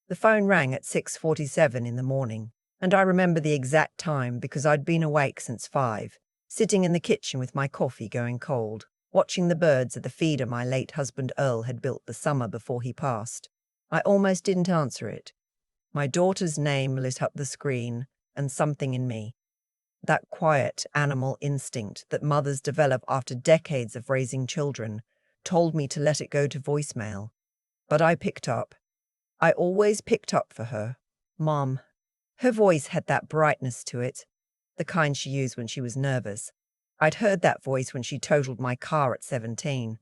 The phone rang at 6:47 in the morning, and I remember the exact time because I'd been awake since 5, sitting in the kitchen with my coffee going cold, watching the birds at the feeder my late husband Earl had built the summer before he passed. I almost didn't answer it. My daughter's name lit up the screen, and something in me, that quiet animal instinct that mothers develop after decades of raising children, told me to let it go to voicemail. But I picked up. I always picked up for her. Mom. Her voice had that brightness to it, the kind she used when she was nervous. I'd heard that voice when she totaled my car at 17.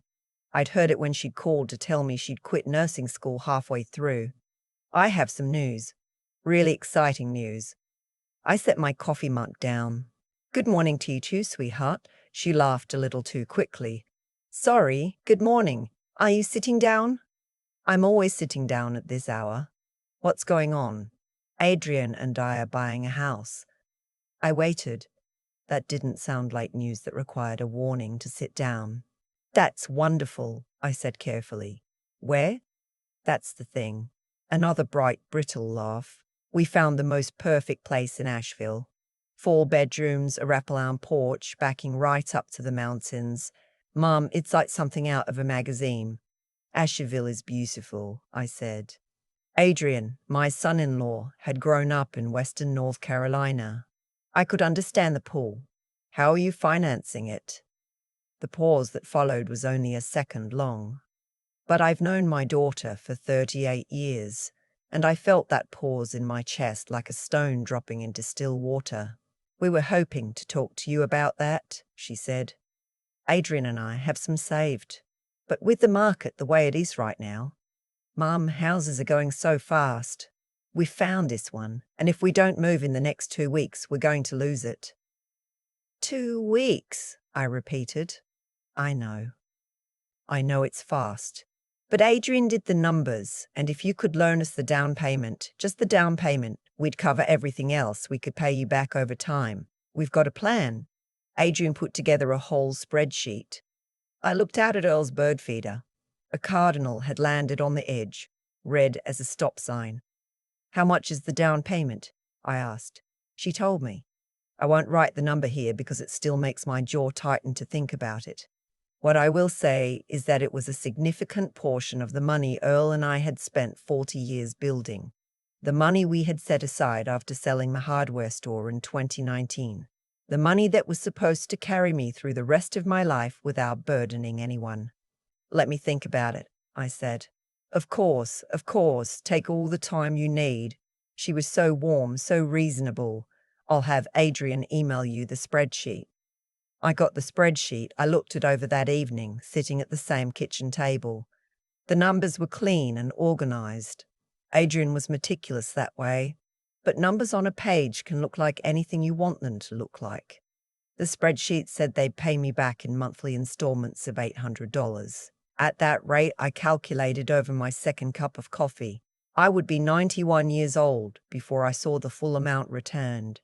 I'd heard it when she'd called to tell me she'd quit nursing school halfway through. I have some news. Really exciting news. I set my coffee mug down. Good morning to you too, sweetheart. She laughed a little too quickly. Sorry, good morning. Are you sitting down? I'm always sitting down at this hour. What's going on? Adrian and I are buying a house. I waited. That didn't sound like news that required a warning to sit down. That's wonderful, I said carefully. Where? That's the thing. Another bright, brittle laugh. We found the most perfect place in Asheville. 4 bedrooms, a wraparound porch, backing right up to the mountains. Mom, it's like something out of a magazine. Asheville is beautiful, I said. Adrian, my son-in-law, had grown up in western North Carolina. I could understand the pull. How are you financing it? The pause that followed was only a second long. But I've known my daughter for 38 years, and I felt that pause in my chest like a stone dropping into still water. We were hoping to talk to you about that, she said. Adrian and I have some saved. But with the market the way it is right now, Mum, houses are going so fast. We found this one, and if we don't move in the next 2 weeks, we're going to lose it. 2 weeks, I repeated. I know it's fast. But Adrian did the numbers, and if you could loan us the down payment, just the down payment, we'd cover everything else. We could pay you back over time. We've got a plan. Adrian put together a whole spreadsheet. I looked out at Earl's bird feeder. A cardinal had landed on the edge, red as a stop sign. How much is the down payment? I asked. She told me. I won't write the number here because it still makes my jaw tighten to think about it. What I will say is that it was a significant portion of the money Earl and I had spent 40 years building. The money we had set aside after selling the hardware store in 2019. The money that was supposed to carry me through the rest of my life without burdening anyone. Let me think about it, I said. Of course, take all the time you need. She was so warm, so reasonable. I'll have Adrian email you the spreadsheet. I got the spreadsheet. I looked it over that evening, sitting at the same kitchen table. The numbers were clean and organized. Adrian was meticulous that way. But numbers on a page can look like anything you want them to look like. The spreadsheet said they'd pay me back in monthly installments of $800. At that rate, I calculated over my second cup of coffee. I would be 91 years old before I saw the full amount returned.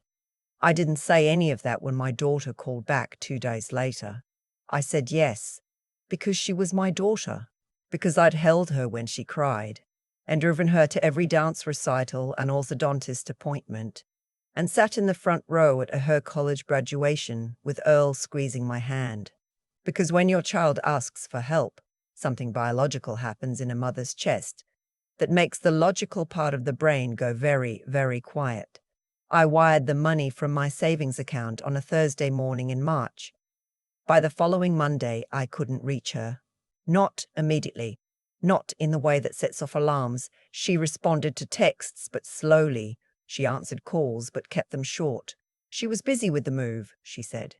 I didn't say any of that when my daughter called back 2 days later. I said yes, because she was my daughter, because I'd held her when she cried, and driven her to every dance recital and orthodontist appointment, and sat in the front row at her college graduation with Earl squeezing my hand. Because when your child asks for help, something biological happens in a mother's chest that makes the logical part of the brain go very, very quiet. I wired the money from my savings account on a Thursday morning in March. By the following Monday, I couldn't reach her. Not immediately. Not in the way that sets off alarms. She responded to texts, but slowly. She answered calls, but kept them short. She was busy with the move, she said.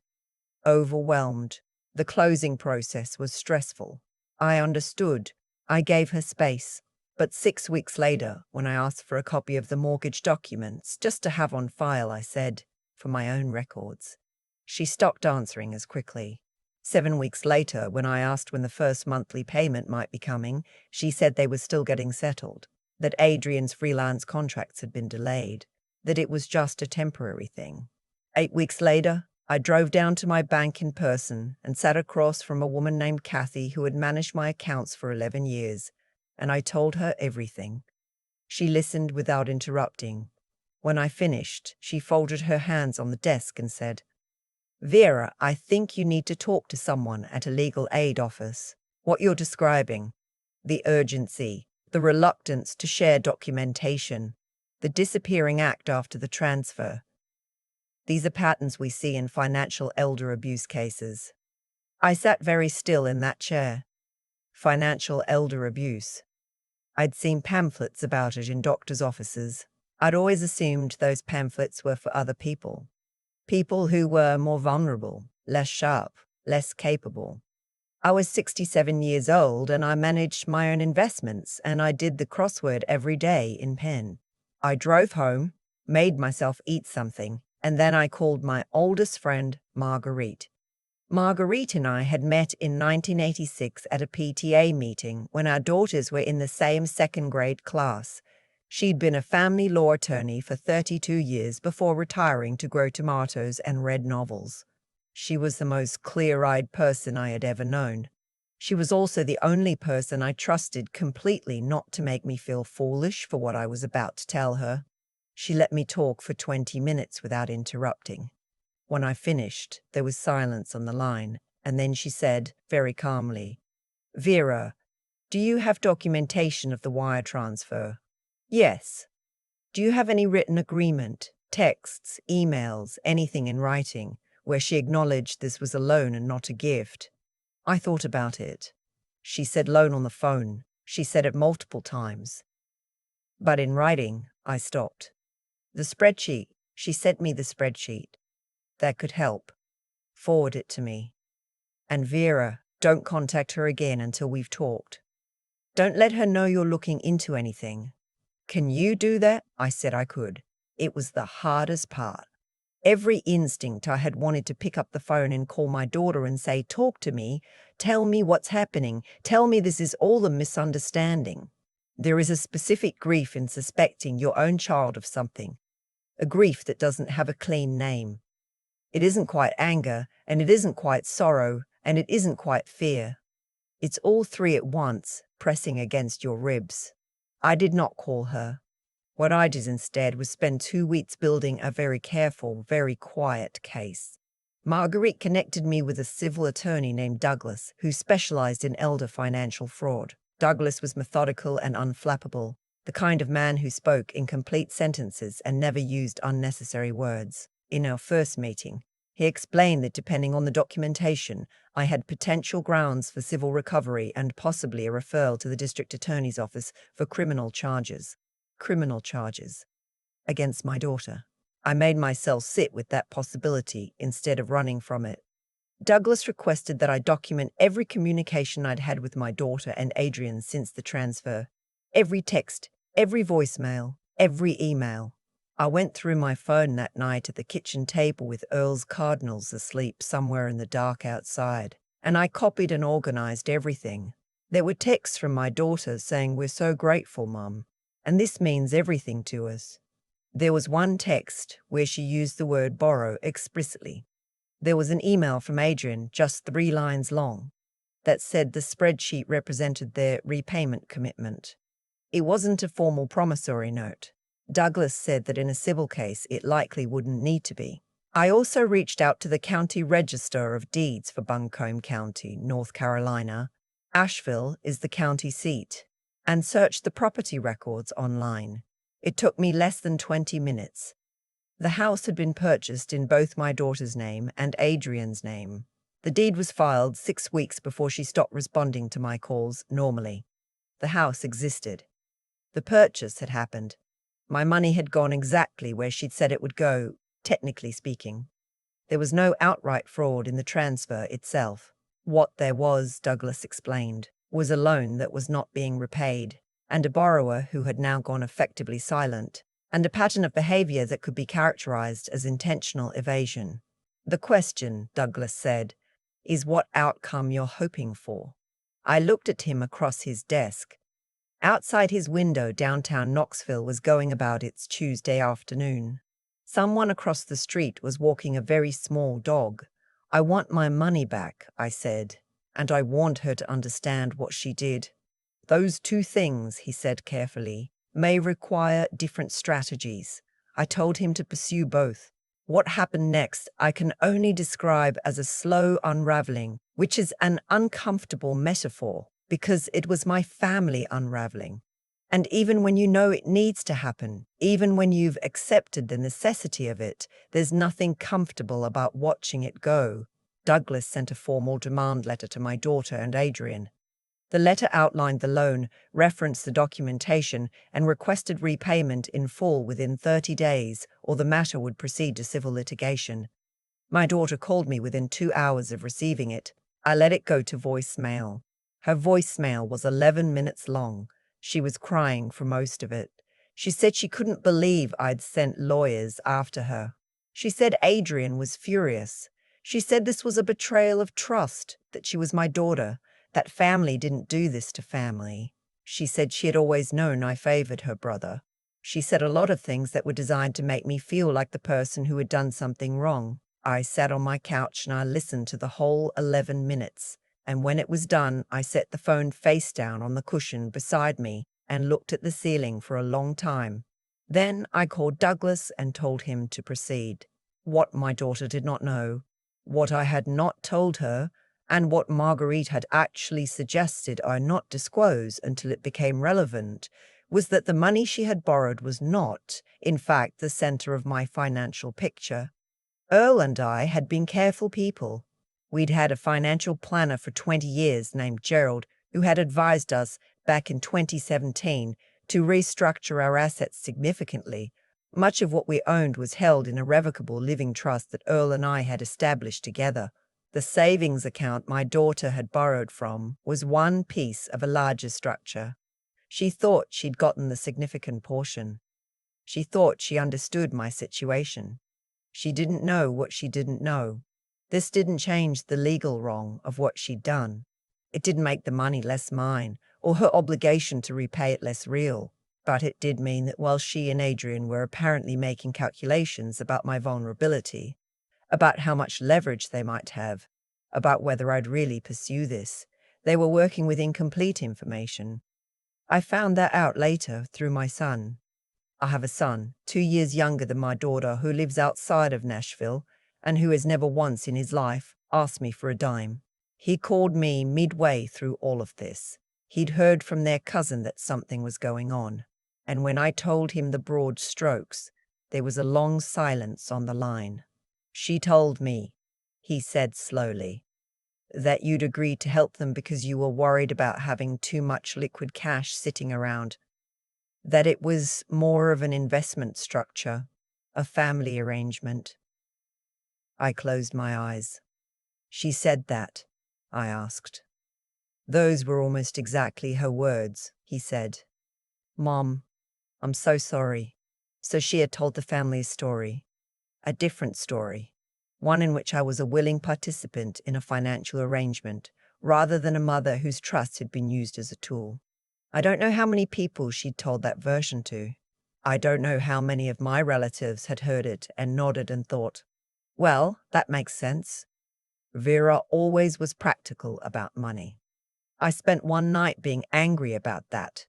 Overwhelmed. The closing process was stressful. I understood. I gave her space. But 6 weeks later, when I asked for a copy of the mortgage documents, just to have on file, I said, for my own records. She stopped answering as quickly. 7 weeks later, when I asked when the first monthly payment might be coming, she said they were still getting settled, that Adrian's freelance contracts had been delayed, that it was just a temporary thing. 8 weeks later, I drove down to my bank in person and sat across from a woman named Kathy who had managed my accounts for 11 years, and I told her everything. She listened without interrupting. When I finished, she folded her hands on the desk and said, "Vera, I think you need to talk to someone at a legal aid office. What you're describing, the urgency, the reluctance to share documentation, the disappearing act after the transfer. These are patterns we see in financial elder abuse cases." I sat very still in that chair. Financial elder abuse. I'd seen pamphlets about it in doctors' offices. I'd always assumed those pamphlets were for other people. People who were more vulnerable, less sharp, less capable. I was 67 years old and I managed my own investments and I did the crossword every day in pen. I drove home, made myself eat something, and then I called my oldest friend, Marguerite. Marguerite and I had met in 1986 at a PTA meeting when our daughters were in the same second-grade class. She'd been a family law attorney for 32 years before retiring to grow tomatoes and read novels. She was the most clear-eyed person I had ever known. She was also the only person I trusted completely not to make me feel foolish for what I was about to tell her. She let me talk for 20 minutes without interrupting. When I finished, there was silence on the line, and then she said, very calmly, "Vera, do you have documentation of the wire transfer?" "Yes." "Do you have any written agreement, texts, emails, anything in writing, where she acknowledged this was a loan and not a gift?" I thought about it. She said loan on the phone. She said it multiple times. But in writing, I stopped. The spreadsheet. She sent me the spreadsheet. That could help. Forward it to me. And Vera, don't contact her again until we've talked. Don't let her know you're looking into anything. Can you do that? I said I could. It was the hardest part. Every instinct I had wanted to pick up the phone and call my daughter and say, "Talk to me, tell me what's happening, tell me this is all a misunderstanding." There is a specific grief in suspecting your own child of something, a grief that doesn't have a clean name. It isn't quite anger, and it isn't quite sorrow, and it isn't quite fear. It's all three at once, pressing against your ribs. I did not call her. What I did instead was spend 2 weeks building a very careful, very quiet case. Marguerite connected me with a civil attorney named Douglas, who specialized in elder financial fraud. Douglas was methodical and unflappable, the kind of man who spoke in complete sentences and never used unnecessary words. In our first meeting, he explained that depending on the documentation, I had potential grounds for civil recovery and possibly a referral to the district attorney's office for criminal charges against my daughter. I made myself sit with that possibility instead of running from it. Douglas requested that I document every communication I'd had with my daughter and Adrian since the transfer. Every text, every voicemail, every email. I went through my phone that night at the kitchen table with Earl's cardinals asleep somewhere in the dark outside, and I copied and organized everything. There were texts from my daughter saying, "We're so grateful, Mum, and this means everything to us." There was one text where she used the word borrow explicitly. There was an email from Adrian, just 3 lines long, that said the spreadsheet represented their repayment commitment. It wasn't a formal promissory note. Douglas said that in a civil case it likely wouldn't need to be. I also reached out to the County Register of Deeds for Buncombe County, North Carolina. Asheville is the county seat, and searched the property records online. It took me less than 20 minutes. The house had been purchased in both my daughter's name and Adrian's name. The deed was filed 6 weeks before she stopped responding to my calls normally. The house existed. The purchase had happened. My money had gone exactly where she'd said it would go, technically speaking. There was no outright fraud in the transfer itself. What there was, Douglas explained, was a loan that was not being repaid, and a borrower who had now gone effectively silent, and a pattern of behavior that could be characterized as intentional evasion. The question, Douglas said, is what outcome you're hoping for. I looked at him across his desk. Outside his window, downtown Knoxville was going about its Tuesday afternoon. Someone across the street was walking a very small dog. "I want my money back," I said, and I warned her to understand what she did. "Those 2 things," he said carefully, may require different strategies. I told him to pursue both. What happened next I can only describe as a slow unraveling, which is an uncomfortable metaphor because it was my family unraveling. And even when you know it needs to happen, even when you've accepted the necessity of it, there's nothing comfortable about watching it go. Douglas sent a formal demand letter to my daughter and Adrian. The letter outlined the loan, referenced the documentation, and requested repayment in full within 30 days, or the matter would proceed to civil litigation. My daughter called me within 2 hours of receiving it. I let it go to voicemail. Her voicemail was 11 minutes long. She was crying for most of it. She said she couldn't believe I'd sent lawyers after her. She said Adrian was furious. She said this was a betrayal of trust, that she was my daughter, that family didn't do this to family. She said she had always known I favored her brother. She said a lot of things that were designed to make me feel like the person who had done something wrong. I sat on my couch and I listened to the whole 11 minutes. And when it was done, I set the phone face down on the cushion beside me and looked at the ceiling for a long time. Then I called Douglas and told him to proceed. What my daughter did not know, what I had not told her, and what Marguerite had actually suggested I not disclose until it became relevant, was that the money she had borrowed was not, in fact, the center of my financial picture. Earl and I had been careful people. We'd had a financial planner for 20 years named Gerald, who had advised us back in 2017 to restructure our assets significantly. Much of what we owned was held in a revocable living trust that Earl and I had established together. The savings account my daughter had borrowed from was one piece of a larger structure. She thought she'd gotten the significant portion. She thought she understood my situation. She didn't know what she didn't know. This didn't change the legal wrong of what she'd done. It didn't make the money less mine, or her obligation to repay it less real. But it did mean that while she and Adrian were apparently making calculations about my vulnerability, about how much leverage they might have, about whether I'd really pursue this, they were working with incomplete information. I found that out later through my son. I have a son, 2 years younger than my daughter, who lives outside of Nashville and who has never once in his life asked me for a dime. He called me midway through all of this. He'd heard from their cousin that something was going on, and when I told him the broad strokes, there was a long silence on the line. She told me, he said slowly, that you'd agreed to help them because you were worried about having too much liquid cash sitting around, that it was more of an investment structure, a family arrangement. I closed my eyes. She said that, I asked. Those were almost exactly her words, he said. Mom, I'm so sorry. So she had told the family's story. A different story. One in which I was a willing participant in a financial arrangement, rather than a mother whose trust had been used as a tool. I don't know how many people she'd told that version to. I don't know how many of my relatives had heard it and nodded and thought, well, that makes sense. Vera always was practical about money. I spent one night being angry about that.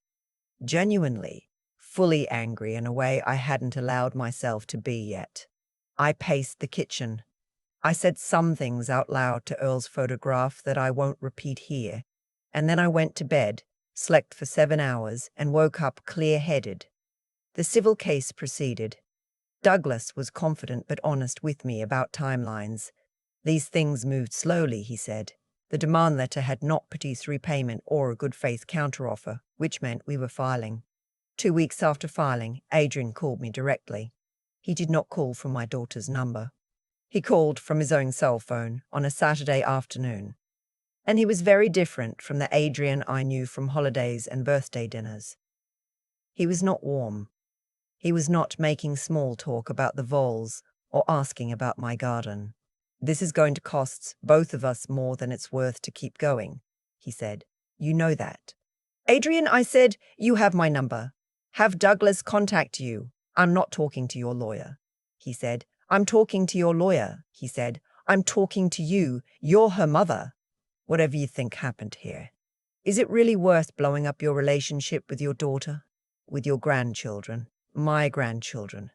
Genuinely, fully angry in a way I hadn't allowed myself to be yet. I paced the kitchen. I said some things out loud to Earl's photograph that I won't repeat here, and then I went to bed, slept for 7 hours, and woke up clear-headed. The civil case proceeded. Douglas was confident but honest with me about timelines. These things moved slowly, he said. The demand letter had not produced repayment or a good faith counteroffer, which meant we were filing. 2 weeks after filing, Adrian called me directly. He did not call from my daughter's number. He called from his own cell phone on a Saturday afternoon. And he was very different from the Adrian I knew from holidays and birthday dinners. He was not warm. He was not making small talk about the voles or asking about my garden. This is going to cost both of us more than it's worth to keep going, he said. You know that. Adrian, I said, you have my number. Have Douglas contact you. I'm not talking to your lawyer, he said. I'm talking to your lawyer, he said. I'm talking to you. You're her mother. Whatever you think happened here. Is it really worth blowing up your relationship with your daughter? with your grandchildren, my grandchildren.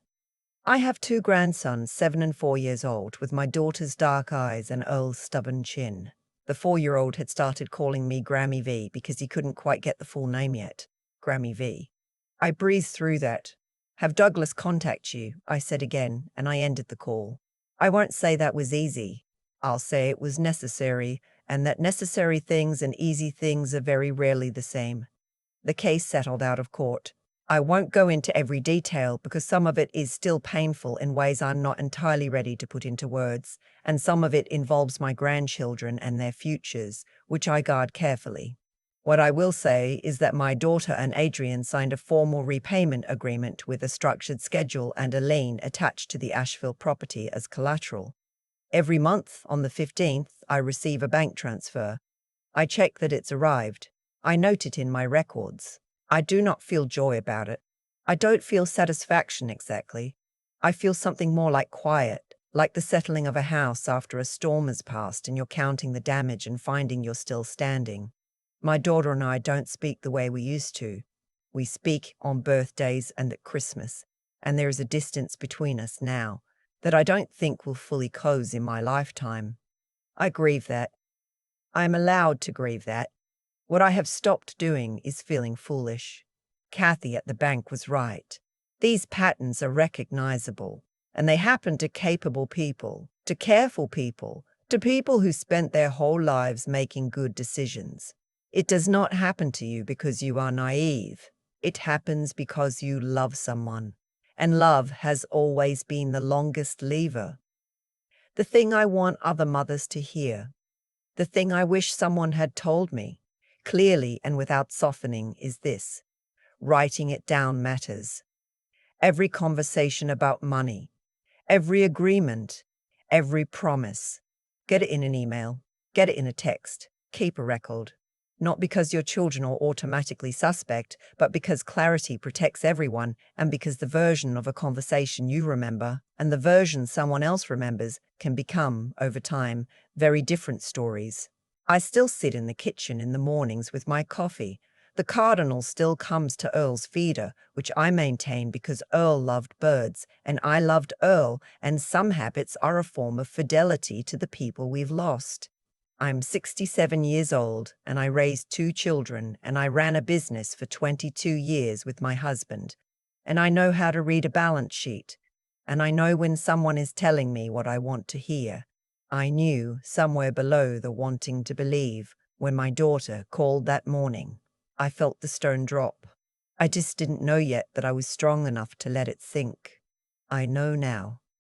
I have two grandsons, 7 and 4 years old, with my daughter's dark eyes and Earl's stubborn chin. The 4-year-old had started calling me Grammy V because he couldn't quite get the full name yet. Grammy V. I breezed through that. Have Douglas contact you, I said again, and I ended the call. I won't say that was easy. I'll say it was necessary, and that necessary things and easy things are very rarely the same. The case settled out of court. I won't go into every detail because some of it is still painful in ways I'm not entirely ready to put into words, and some of it involves my grandchildren and their futures, which I guard carefully. What I will say is that my daughter and Adrian signed a formal repayment agreement with a structured schedule and a lien attached to the Asheville property as collateral. Every month, on the 15th, I receive a bank transfer. I check that it's arrived. I note it in my records. I do not feel joy about it. I don't feel satisfaction exactly. I feel something more like quiet, like the settling of a house after a storm has passed and you're counting the damage and finding you're still standing. My daughter and I don't speak the way we used to. We speak on birthdays and at Christmas, and there is a distance between us now that I don't think will fully close in my lifetime. I grieve that. I am allowed to grieve that. What I have stopped doing is feeling foolish. Kathy at the bank was right. These patterns are recognizable, and they happen to capable people, to careful people, to people who spent their whole lives making good decisions. It does not happen to you because you are naive. It happens because you love someone, and love has always been the longest lever. The thing I want other mothers to hear, the thing I wish someone had told me, clearly and without softening, is this: writing it down matters. Every conversation about money, every agreement, every promise. Get it in an email, get it in a text, keep a record. Not because your children are automatically suspect, but because clarity protects everyone, and because the version of a conversation you remember and the version someone else remembers can become, over time, very different stories. I still sit in the kitchen in the mornings with my coffee. The cardinal still comes to Earl's feeder, which I maintain because Earl loved birds, and I loved Earl, and some habits are a form of fidelity to the people we've lost. I'm 67 years old, and I raised 2 children, and I ran a business for 22 years with my husband, and I know how to read a balance sheet, and I know when someone is telling me what I want to hear. I knew somewhere below the wanting to believe when my daughter called that morning. I felt the stone drop. I just didn't know yet that I was strong enough to let it sink. I know now.